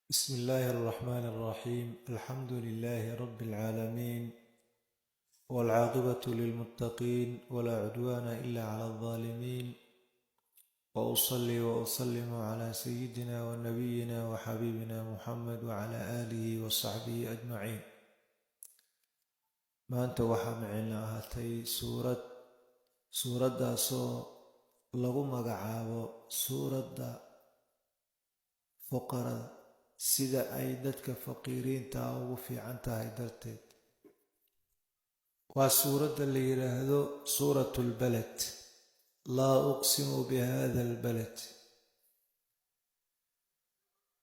بسم الله الرحمن الرحيم. الحمد لله رب العالمين، والعاقبة للمتقين، ولا عدوان إلا على الظالمين. وأصلي وأسلم على سيدنا ونبينا وحبيبنا محمد وعلى آله وصحبه أجمعين. maanta waxaa macayna ahaatay suuraddaasoo lagu magacaabo suuradda fuqarada, sida ay dadka faqiiriinta ugu fiican tahay darteed. waa suuradda la yidhaahdo suuratu lbalad, laa uqsimu bihada albalad.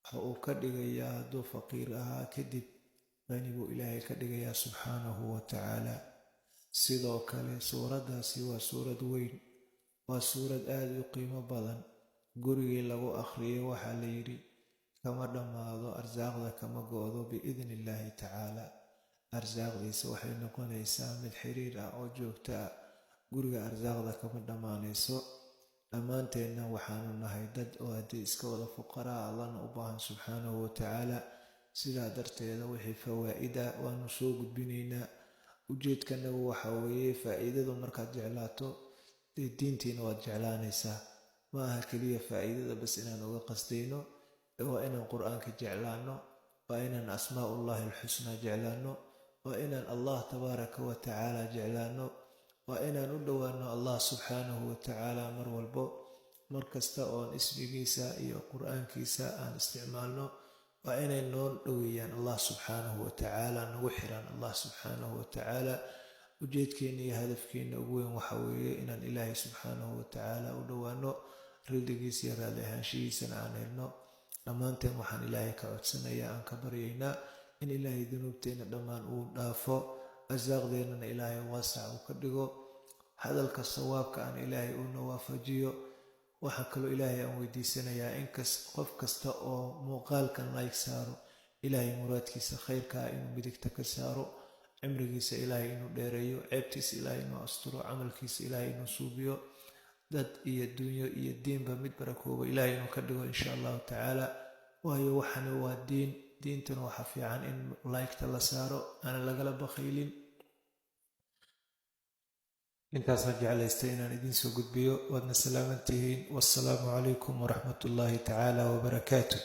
waxa uu ka dhigayaa hadduu faqiir ahaa kadib qani buu ilaahay ka dhigayaa subxaanahu wa tacaala. sidoo kale suuraddaasi waa suurad weyn, waa suurad aada u qiimo badan. gurigii lagu akhriyo waxaa la yidhi kama dhammaado, arsaaqda kama go-do biidni illaahi tacaala. arsaaqdiisa waxay noqonaysaa mid xiriir ah oo joogto ah. guriga arsaaqda kama dhammaanayso. dhammaanteenna waxaanu nahay dad oo haddii iska wada fuqaraa allana u baahan subxaanahu wa tacaala. sidaa darteeda wixii fawaa'ida waanu soo gudbinaynaa. ujeedkanagu waxaa weeye faa'iidadu markaad jeclaato dee diintiina waad jeclaanaysaa. ma aha keliya faa'iidada bas inaan uga qasdayno, waa inaan qur-aanka jeclaano, waa inaan asmaa'ullahi alxusnaa jeclaano, waa inaan allah tabaaraka wa tacaala jeclaano, waa inaan u dhowaano allah subxaanahu wa tacaala mar walbo. mar kasta oon ismigiisa iyo qur-aankiisa aan isticmaalno waa inay noo dhoweeyaan allah subxaanahu wa tacaala, nagu xiraan allah subxaanahu wa tacaala. ujeedkeenna iyo hadafkeenna ugu weyn waxa weeye inaan ilaahay subxaanahu wa tacaala u dhowaano, rildigiisa iyo raali ahaanshihiisana aan helno. dhammaanteen waxaan ilaahay ka codsanayaa, aan ka baryaynaa in ilaahay dunuubteenna dhammaan uu dhaafo, arsaaqdeennana ilaahay waasac uu ka dhigo, hadalka sawaabka aan ilaahay uuna waafajiyo. waxaa kaloo ilaahay aan weydiisanayaa in qof kasta oo muuqaalkan like saaro, ilaahay muraadkiisa khayrkaa inuu midigta ka saaro, cimrigiisa ilaahay inuu dheereeyo, ceebtiisa ilaahay inuu asturo, camalkiisa ilaahay inuu suubiyo, dad iyo dunyo iyo diinba mid barakooba ilaahay inuu ka dhigo insha allahu tacaala. waayo waxani waa diintana waxaa fiican in laygta la saaro, aana lagala bakhaylin. intaasaan jeclaystay inaan idiin soo gudbiyo. waadna salaaman tihiin. wassalaamu calaykum waraxmat ullaahi tacaala wabarakaatu.